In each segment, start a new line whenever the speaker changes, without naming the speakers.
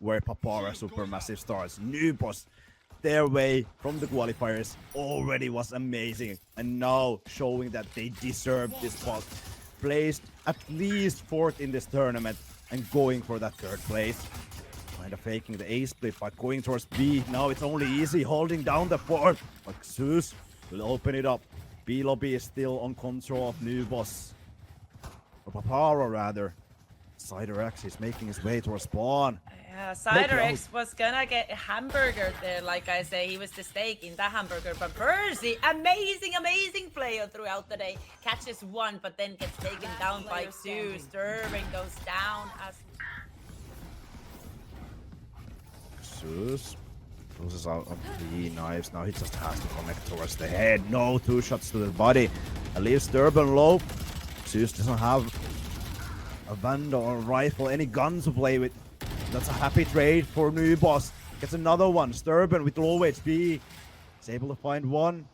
where Papara SuperMassive starts. New boss, their way from the qualifiers already was amazing, and now showing that they deserve this spot. Placed at least 4th in this tournament and going for that 3rd place. Kind of faking the A split by going towards B. Now it's only Izzy holding down the 4th, but xeus will open it up. B lobby is still on control of new boss. Or Papara rather. CyderX is making his way towards spawn.
Yeah, CyderX was gonna get a hamburger there, like I say. He was the steak in that hamburger. But Burzzy, amazing player throughout the day. Catches one, but then gets taken down by two. STERBEN goes down as...
xeus loses out on 3 knives. Now he just has to connect towards the head. No, 2 shots to the body. And leaves STERBEN low. xeus doesn't have a Vandal or a rifle, any gun to play with. That's a happy trade for new boss. Gets another one. STERBEN with low HP. Is able to find one.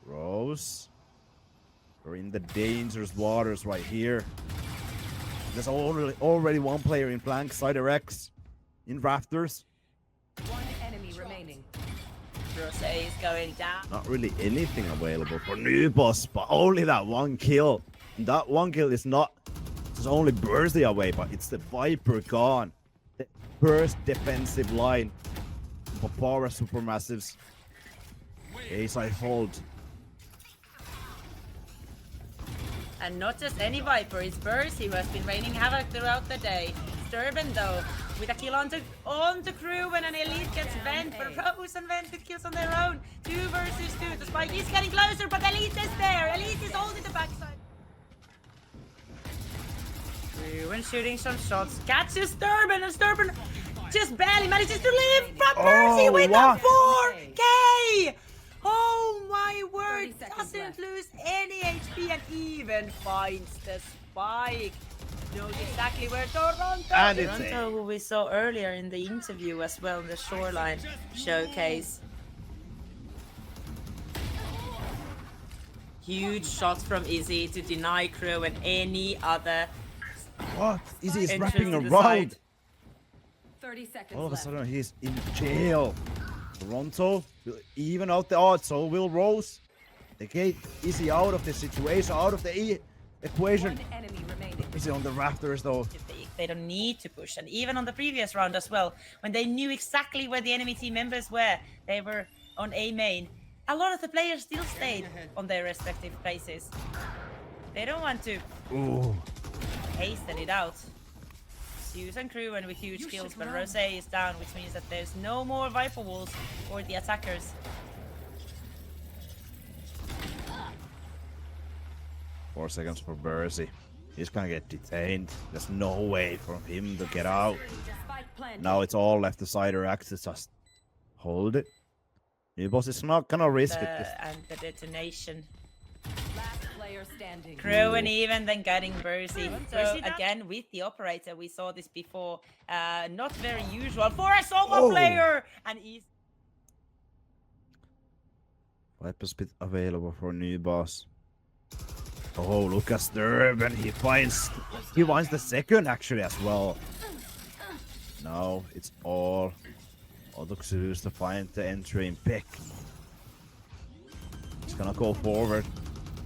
Rose. We're in the dangerous waters right here. There's already one player in flank. CyderX in rafters.
One enemy remaining.
Rosé is going down.
Not really anything available for new boss, but only that one kill. And that one kill is not just only Burzzy away, but it's the Viper gone. The first defensive line for Power SuperMassives. Ace I hold.
And not just any Viper, it's Burzzy who has been raining havoc throughout the day. STERBEN though, with a kill on the Crewen, and Elite gets Vent, but Rose and Vent with kills on their own. 2 versus 2. The spike is getting closer, but Elite is there. Elite is holding the backside. Crewen shooting some shots, catches STERBEN, and STERBEN just barely manages to live from Burzzy with a 4K! Oh my word, doesn't lose any HP and even finds the spike. Knows exactly where Toronto, who we saw earlier in the interview as well in the Shoreline showcase. Huge shots from Izzy to deny Crewen any other.
What? Izzy is wrapping around.
Side.
30 seconds
All of a
left.
sudden he's in jail. Toronto will even out the odds, so will Rose. They get Izzy out of the situation, out of the equation.
One enemy remaining.
Izzy on the rafters though.
They don't need to push, and even on the previous round as well, when they knew exactly where the enemy team members were, they were on A main. A lot of the players still stayed on their respective places. They don't want to hasten it out. xeus and Crewen with huge kills, but Rosé is down, which means that there's no more Viper walls for the attackers.
Four seconds for Burzzy. He's gonna get detained. There's no way for him to get out. Now it's all left to CyderX to just hold it. New boss is not gonna risk it.
And the detonation.
Last player standing.
Crewen even then getting Burzzy. So again with the operator, we saw this before. Not very usual for a solo player. And he's
Viper spit available for new boss. Oh, look at STERBEN. He finds the second actually as well. Now it's all xeus to find the entry in pick. He's gonna go forward.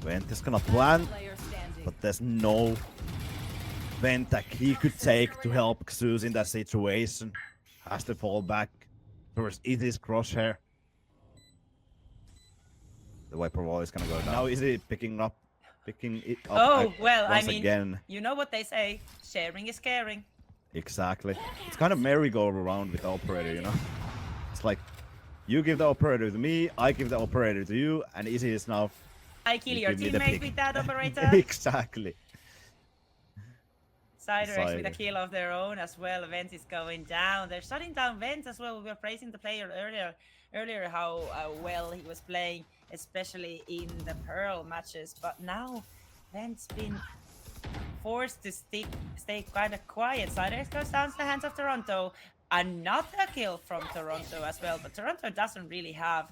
Vent is gonna plant, but there's no Vent that he could take to help xeus in that situation. Has to fall back towards Izzy's crosshair. The Viper wall is gonna go down. Now Izzy picking it up.
oh well, I mean,
again.
you know what they say, sharing is caring.
Exactly. It's kind of merry-go-round with the operator, you know? It's like, you give the operator to me, I give the operator to you, and Izzy is now...
I kill your teammate with that operator.
Exactly.
CyderX with a kill of their own as well. Vent is going down. They're shutting down Vent as well. We were praising the player earlier how well he was playing, especially in the Pearl matches. But now Vent's been forced to stay kind of quiet. CyderX goes down to the hands of Toronto. Another kill from Toronto as well. But Toronto doesn't really have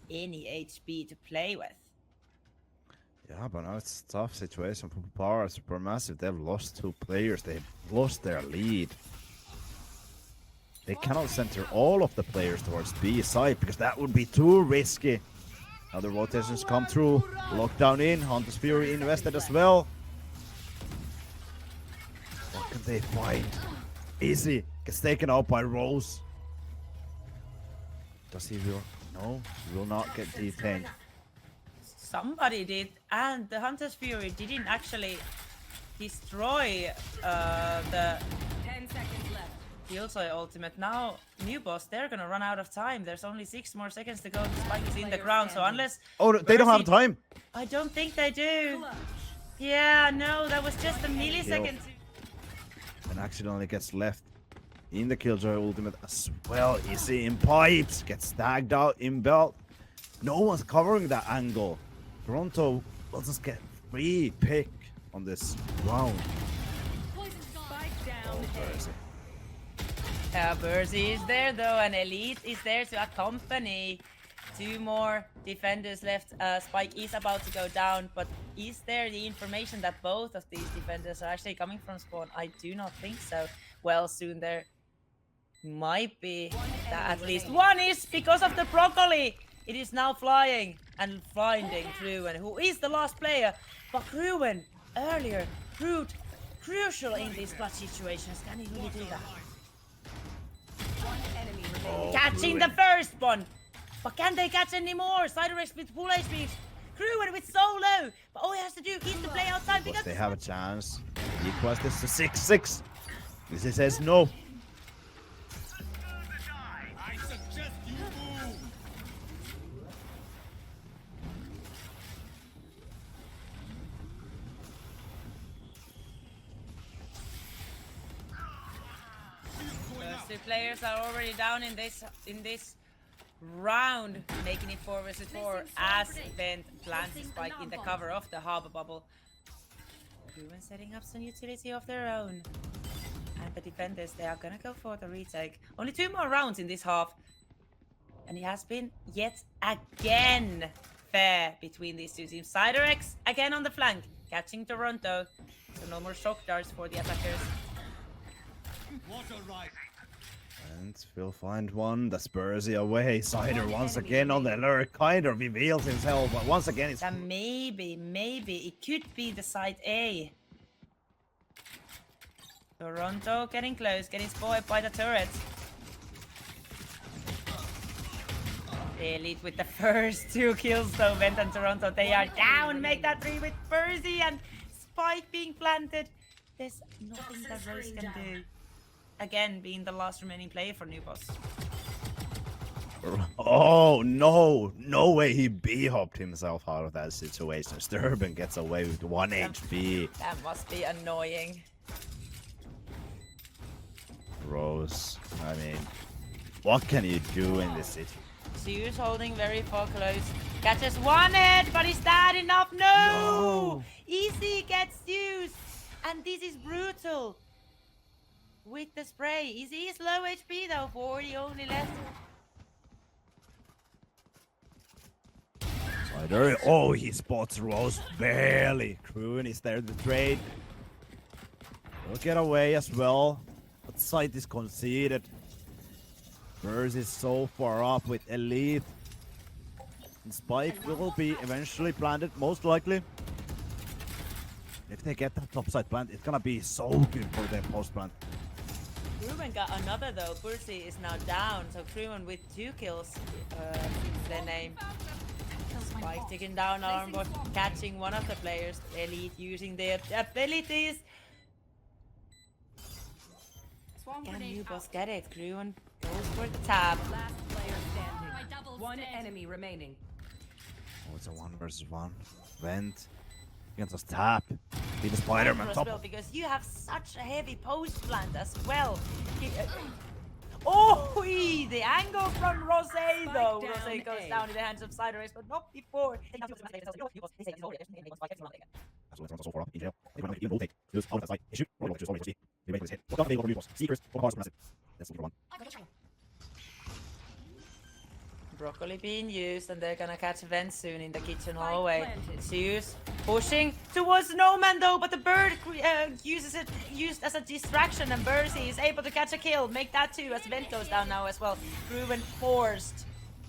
any HP to play with.
Yeah, but now it's a tough situation for Power SuperMassive. They've lost 2 players. They've lost their lead. they cannot center all of the players towards B side because that would be too risky. Now the rotations come through. Lockdown in. Hunter's Fury invested as well. What can they find? Izzy gets taken out by Rose. Does he will? No, he will not get detained.
Somebody did, and the Hunter's Fury didn't actually destroy the
10 seconds left.
Burzzy ultimate. Now, new boss, they're gonna run out of time. There's only 6 more seconds to go. The spike is in the ground, so unless...
Oh, they don't have time.
I don't think they do. Yeah, no, that was just a millisecond.
And accidentally gets left in the Killjoy ultimate as well. Izzy in pipes, gets tagged out in belt. No one's covering that angle. Toronto will just get free pick on this round.
Spike down.
Burzzy is there though, and Elite is there to accompany. 2 more defenders left. Spike is about to go down, but is there the information that both of these defenders are actually coming from spawn? I do not think so. Well, soon there might be that at least one is because of the broccoli. It is now flying and finding Crewen, who is the last player. But Crewen earlier proved crucial in these clutch situations. Can he really do that? Catching the first one. But can they catch any more? CyderX with full HP. Crewen with so low. But all he has to do is to play outside because
they have a chance. Equals this to 6-6. This says no.
Those 2 players are already down in this round, making it 4 vs 4 as VenTT plants the spike in the cover of the harbor bubble. Crewen setting up some utility of their own. And the defenders, they are gonna go for the retake. Only 2 more rounds in this half. And it has been yet again fair between these 2 teams. CyderX again on the flank, catching Toronto. So no more shock darts for the attackers.
And we'll find one. That's Burzzy away. Cider once again on the alert. Kind of reveals himself, but once again it's...
Maybe it could be the side A. Toronto getting close, getting spotted by the turret. The Elite with the first 2 kills though. VenTT and Toronto, they are down. Make that 3 with Burzzy and Spike being planted. There's nothing that Rose can do. Again, being the last remaining player for New Boss.
Oh no, no way he B-hopped himself out of that situation. STERBEN gets away with 1 HP.
That must be annoying.
Rose, I mean, what can you do in this situation?
Zeus holding very far close. Catches 1 hit, but is that enough? No! Izzy gets Zeus! And this is brutal. With the spray. Izzy is low HP though, 40 only left.
Cider, oh, he spots Rose barely. Crewen is there to trade. He'll get away as well. But site is conceded. Burzzy is so far up with Elite. And Spike will be eventually planted, most likely. If they get that topside plant, it's gonna be so good for their post plant.
Crewen got another though. Burzzy is now down, so Crewen with 2 kills. Their name. Spike taking down Armbot, catching one of the players. Elite using their abilities. Can New Boss get it? Crewen goes for the tap.
Last player standing. 1 enemy remaining.
Oh, it's a 1 versus 1. VenTT. You can just tap. Be the Spider-Man top.
Well, because you have such a heavy post plant as well. Oh, the angle from Rosé though. Rosé goes down in the hands of CyderX, but not before. Broccoli being used, and they're gonna catch Vent soon in the kitchen hallway. Zeus pushing towards Snowman though, but the bird used as a distraction, and Burzzy is able to catch a kill, make that 2 as Vent goes down now as well. Crewen forced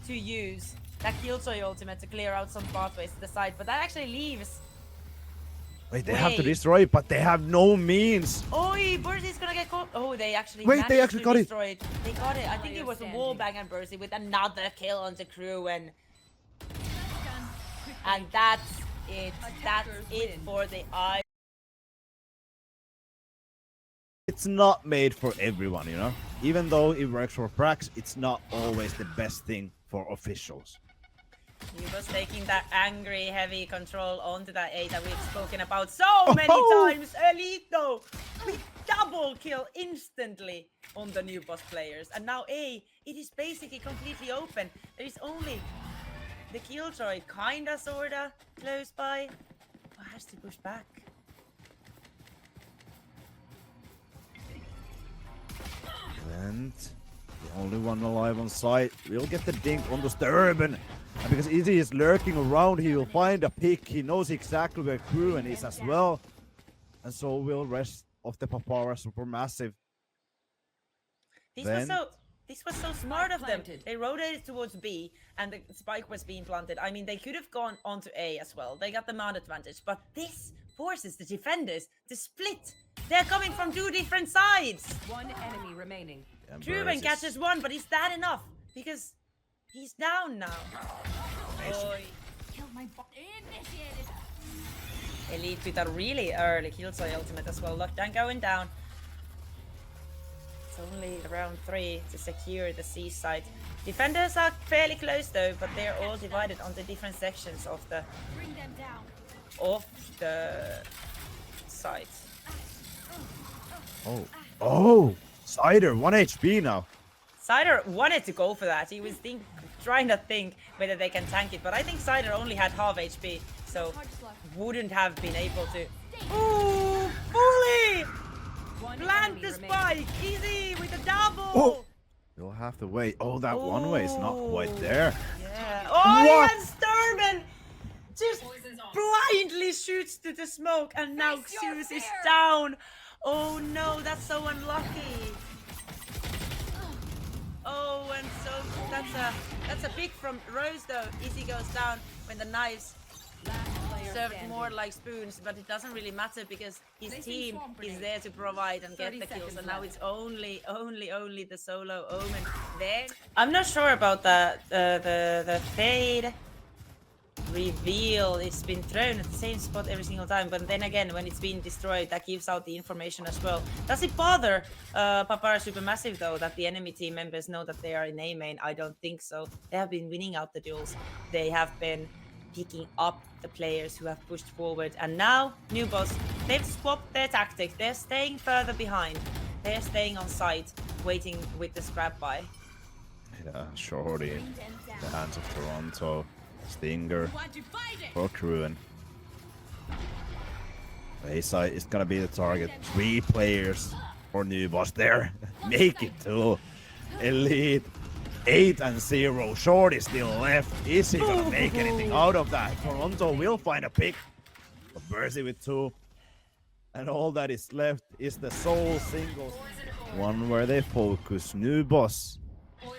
to use that Killjoy ultimate to clear out some pathways to the side, but that actually leaves.
Wait, they have to destroy it, but they have no means.
Oi, Burzzy's gonna get caught. Oh, they actually
Wait, they
managed
actually
to
got it.
destroy it. They got it. I think it was a wallbang and Burzzy with another kill on the Crewen. And that's it. That's it for the eye.
It's not made for everyone, you know? Even though it works for Prax, it's not always the best thing for officials.
He was taking that angry, heavy control onto that A that we've spoken about so many times. Elite though, with double kill instantly on the new boss players. And now A, it is basically completely open. There is only the Killjoy, kinda, sorta, close by. Oh, has to push back.
And the only one alive on site will get the dink on the STERBEN. And because Izzy is lurking around, he will find a pick. He knows exactly where Crewen is as well. And so will rest of the Papara SuperMassive.
This was so smart of them. They rotated towards B, and the spike was being planted. I mean, they could have gone onto A as well. They got the mount advantage, but this forces the defenders to split. They're coming from 2 different sides.
1 enemy remaining.
Crewen catches 1, but is that enough? Because he's down now.
Killed my bot. Initiated.
Elite with a really early Killjoy ultimate as well. Lockdown going down. It's only round 3 to secure the C side. Defenders are fairly close though, but they're all divided onto different sections of the site.
Oh, Cyder, 1 HP now.
Cyder wanted to go for that. He was trying to think whether they can tank it, but I think Cyder only had half HP, so wouldn't have been able to. Ooh, fully plant the spike. Easy with a double.
Oh, you'll have to wait. Oh, that one way is not quite there.
Yeah. Oh, and STERBEN just blindly shoots to the smoke, and now xeus is down. Oh no, that's so unlucky. Oh, and so that's a pick from Rose though. Izzy goes down when the knives served more like spoons, but it doesn't really matter because his team is there to provide and get the kills, and now it's only the solo Omen there. I'm not sure about the fade reveal. It's been thrown at the same spot every single time, but then again, when it's being destroyed, that gives out the information as well. Does it bother Papara SuperMassive though that the enemy team members know that they are in A main? I don't think so. They have been winning out the duels. They have been picking up the players who have pushed forward, and now new boss, they've swapped their tactics. They're staying further behind. They're staying on site, waiting with the scrap buy.
Yeah, Shorty, the hands of Toronto. Stinger for Crewen. A side is gonna be the target. 3 players for new boss there. Make it 2. Elite 8 and 0. Short is still left. Is he gonna make anything out of that? Toronto will find a pick. But Burzzy with 2. And all that is left is the sole singles. One where they focus. New boss.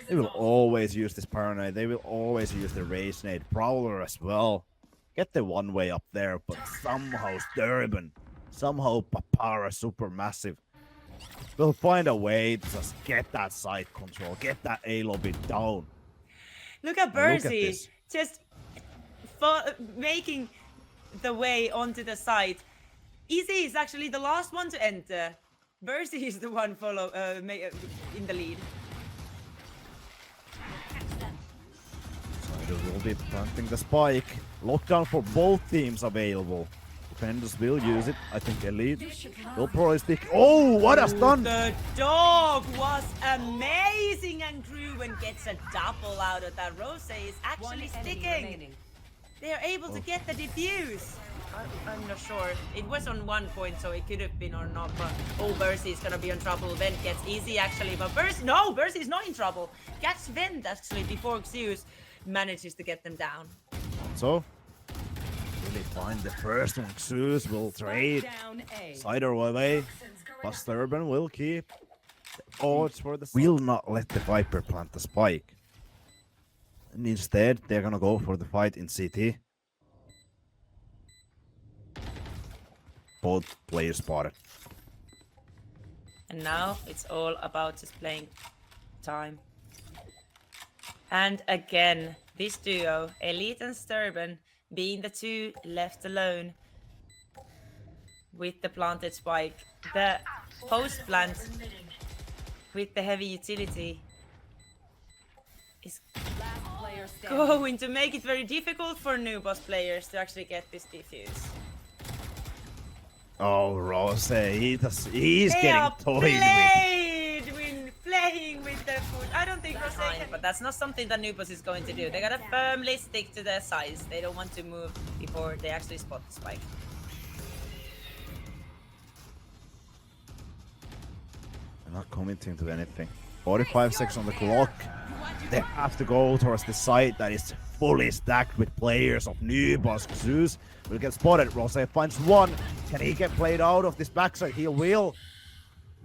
They will always use this Paranoid. They will always use the Rage Nade. Prowler as well. Get the one way up there, but somehow STERBEN, somehow Papara SuperMassive will find a way to just get that side control, get that A lobby down.
Look at Burzzy, just making the way onto the side. Izzy is actually the last one to enter. Burzzy is the one in the lead.
Cyder will be planting the spike. Lockdown for both teams available. Defenders will use it. I think Elite will probably stick. Oh, what a stun!
The dog was amazing, and Crewen gets a double out of that. Rosé is actually sticking. They are able to get the defuse. I'm not sure. It was on 1 point, so it could have been or not. But oh, Burzzy is gonna be in trouble. Vent gets Izzy actually, but Burzzy is not in trouble. Gets Vent actually before xeus manages to get them down.
So, really find the first one. xeus will trade.
Down A.
Cider away, but STERBEN will keep the odds for the. Will not let the Viper plant the spike. And instead, they're gonna go for the fight in CT. Both players spotted.
And now it's all about just playing time. And again, this duo, Elite and STERBEN, being the two left alone with the planted spike. The post plant with the heavy utility is
Last player standing.
going to make it very difficult for new boss players to actually get this defuse.
Oh, Rosé, he's
They
getting
are
toyed with.
playing with their foot. I don't think Rosé can, but that's not something that new boss is going to do. They gotta firmly stick to their size. They don't want to move before they actually spot the spike.
They're not committing to anything. 45 seconds on the clock. They have to go towards the site that is fully stacked with players of new boss. xeus will get spotted. Rosé finds one. Can he get played out of this backside? He will.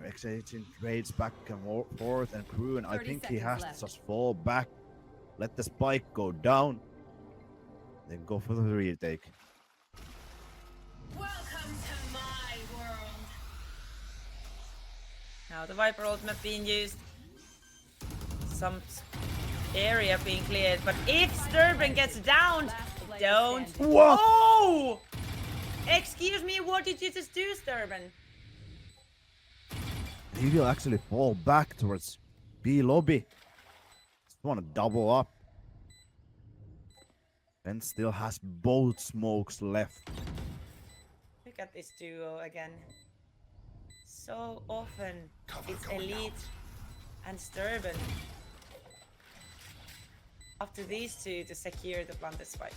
Exciting trades back and forth, and Crewen, I
30
think he
seconds
has
left.
to just fall back, let the spike go down, then go for the retake.
Welcome to my world.
Now the Viper ultimate being used. Some area being cleared, but if STERBEN gets downed, don't.
What?
Oh! Excuse me, what did you just do, STERBEN?
He will actually fall back towards B lobby. Just want to double up. Ben still has both smokes left.
Look at this duo again. So often it's Elite and STERBEN. Up to these two to secure the planted spike.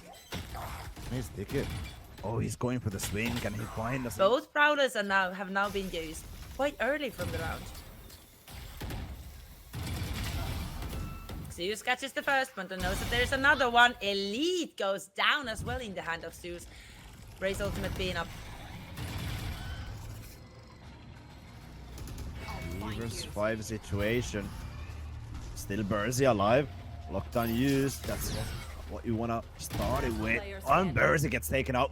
Nice ticket. Oh, he's going for the swing. Can he find us?
Both prowlers have now been used quite early from the round. xeus catches the first one and knows that there's another one. Elite goes down as well in the hand of xeus. Raise ultimate being up.
3v5 situation. Still Burzzy alive. Lockdown used. That's what you wanna start it with. And Burzzy gets taken out.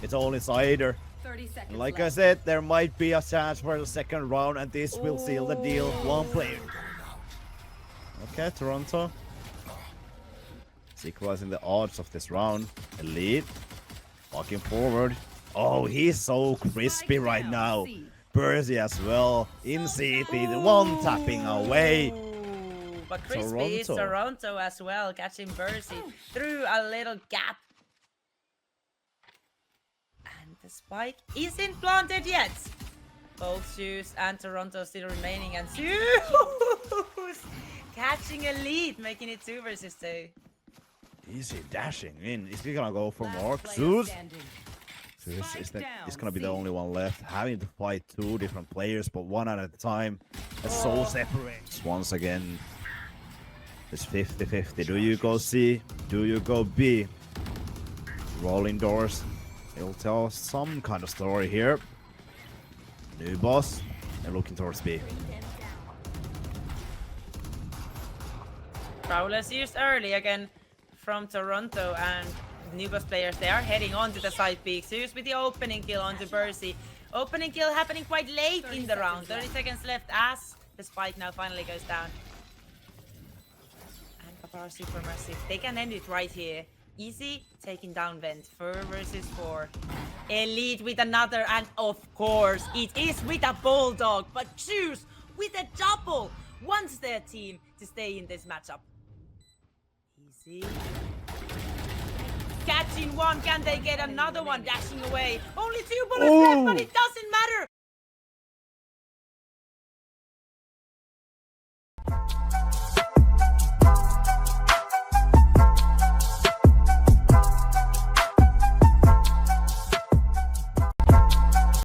It's only Cider.
30 seconds
Like
left.
I said, there might be a chance for the second round, and this will seal the deal. One player. Okay, Toronto. It's equalizing the odds of this round. Elite. Walking forward. Oh, he's so crispy right now. Burzzy as well. In CT, the one tapping away.
Ooh, but crispy is Toronto as well, catching Burzzy through a little gap. And the spike isn't planted yet. Both xeus and Toronto still remaining, and xeus catching Elite, making it 2 versus 2.
Easy dashing in. Is he gonna go for
Last
more?
player
xeus?
standing.
It's gonna be the only one left. Having to fight 2 different players, but one at a time. That's so separate. Once again, it's 50-50. Do you go C? Do you go B? Rolling doors. It'll tell us some kind of story here. New boss. They're looking towards B.
Prowlers used early again from Toronto, and new boss players, they are heading on to the side peak. xeus with the opening kill onto Burzzy. Opening kill happening quite late in the round. 30 seconds left as the spike now finally goes down. And Papa SuperMassive, they can end it right here. Izzy taking down Vent. 4 versus 4. Elite with another, and of course it is with a bulldog, but xeus with a double wants their team to stay in this matchup. Izzy catching one, can they get another one? Dashing away. Only 2 bullets left, but it doesn't matter.